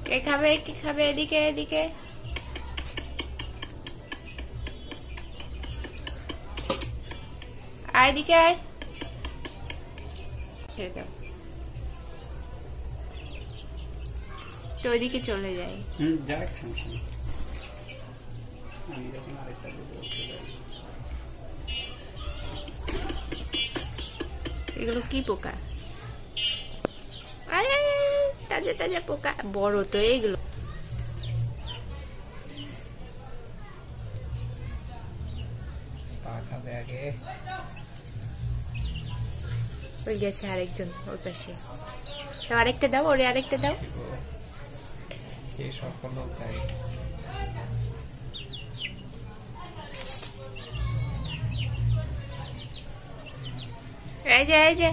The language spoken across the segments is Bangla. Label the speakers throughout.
Speaker 1: কে খাবে কি খাবে? এদিকে এদিকে। আয় এদিকে আয়। ছেড়ে দাও তো ওইদিকে চলে যাই।
Speaker 2: যাক সমস্যা নেই। আমি যখন আরেকটা দেবো
Speaker 1: এগুলো কি পোকা? তাজা তাজা পোকা, বড় তো এগুলো।
Speaker 2: পা খাবে আগে।
Speaker 1: ওই গেছে আরেকজন ওর পাশে। তো আরেকটা দাও, ওরে আরেকটা দাও।
Speaker 2: এই সকল তাই
Speaker 1: এই যে এই যে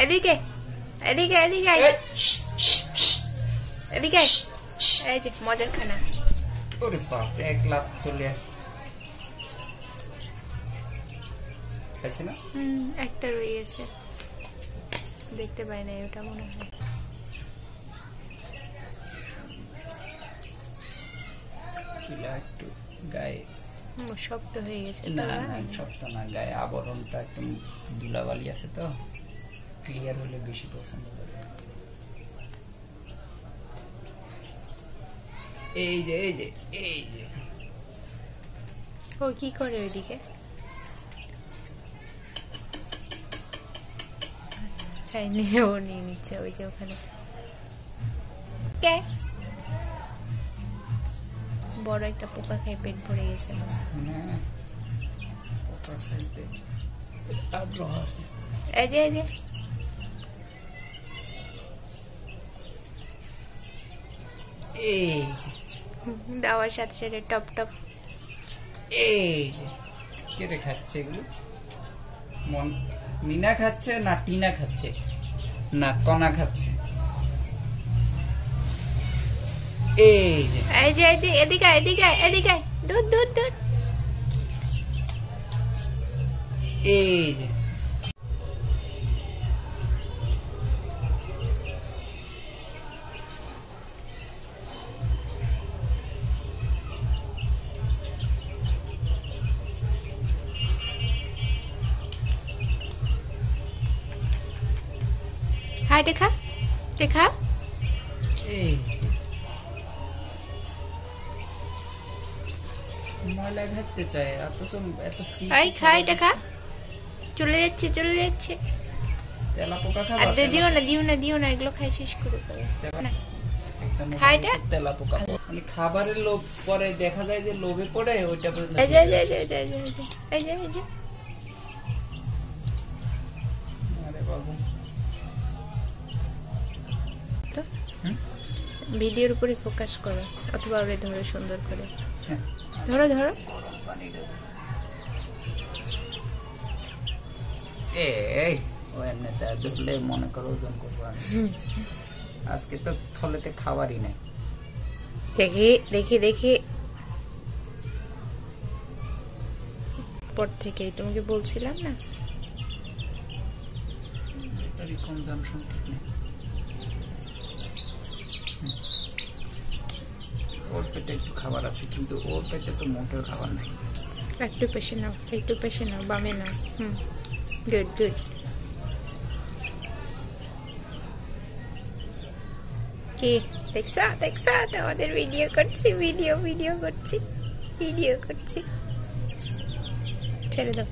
Speaker 1: এদিকে এদিকে এদিকে এদিকে। এই যে মজার খানা।
Speaker 2: ওরে বাপ, এক লাখ চলে আসে। খাইছে না?
Speaker 1: একটা রয়ে গেছে, দেখতে পাই না ওটা মনে হয়।
Speaker 2: একটু গায়ে
Speaker 1: শক্ত হয়ে গেছে।
Speaker 2: না না শক্ত না, গায়ে আবরণটা একটু ধুলাবালি আছে তো, ক্লিয়ার হলে বেশি পছন্দ করে। এই যে এই যে এই যে
Speaker 1: ও কি করে ওইদিকে? ও নিয়ে নিচ্ছে ওই যে ওখানে। কে বড় একটা পোকা খেয়ে পেট ভরে গেছে।
Speaker 2: আগ্রহ আছে।
Speaker 1: এই যে এই যে
Speaker 2: এই
Speaker 1: দাওয়ার সাথে সাথে টপ টপ।
Speaker 2: এই যে কেটে খাচ্ছে এগুলো। মিনা খাচ্ছে না টিনা খাচ্ছে না কণা খাচ্ছে? এই যে
Speaker 1: এই যে এদিকে এদিকে এদিকে দুধ দুধ দুধ।
Speaker 2: এই যে
Speaker 1: হাই দেখা দেখা।
Speaker 2: এই ময়লা ঘাটতে চায় অথচ এত ফ্রি।
Speaker 1: এই খাই দেখা। চলে যাচ্ছে চলে যাচ্ছে।
Speaker 2: তেলা পোকা খাবে?
Speaker 1: আর দিও না দিও না দিও না, এগুলো খাই শেষ করে দেবে না। খাইটা
Speaker 2: তেলা পোকা মানে খাবারের লোভ পরে দেখা যায় যে লোভে পড়ে ওইটা পর্যন্ত।
Speaker 1: এই যে এই যে এই যে এই যে এই যে এই যে।
Speaker 2: আরে বাবু
Speaker 1: তো ভিডিওর উপরে ফোকাস করো, অথবা ওরে ধরো সুন্দর করে। ধরো ধরো।
Speaker 2: এই ও এমনিতে ধরলে মনে করো ওজন করবো আমি। আজকে তো থলেতে খাবারই নাই।
Speaker 1: দেখি দেখি দেখি পর থেকে তোমাকে বলছিলাম না
Speaker 2: কনজাম্পশন ঠিক নেই। ওর পেটে একটু খাবার আছে কিন্তু ওর পেটে তো মোটেও খাবার নাই।
Speaker 1: একটু পেশে নাও, একটু পেশে নাও, বামে নাও। Good good. কি দেখছা দেখছা তোমাদের ভিডিও করছি, ভিডিও করছি ছেড়ে দাও।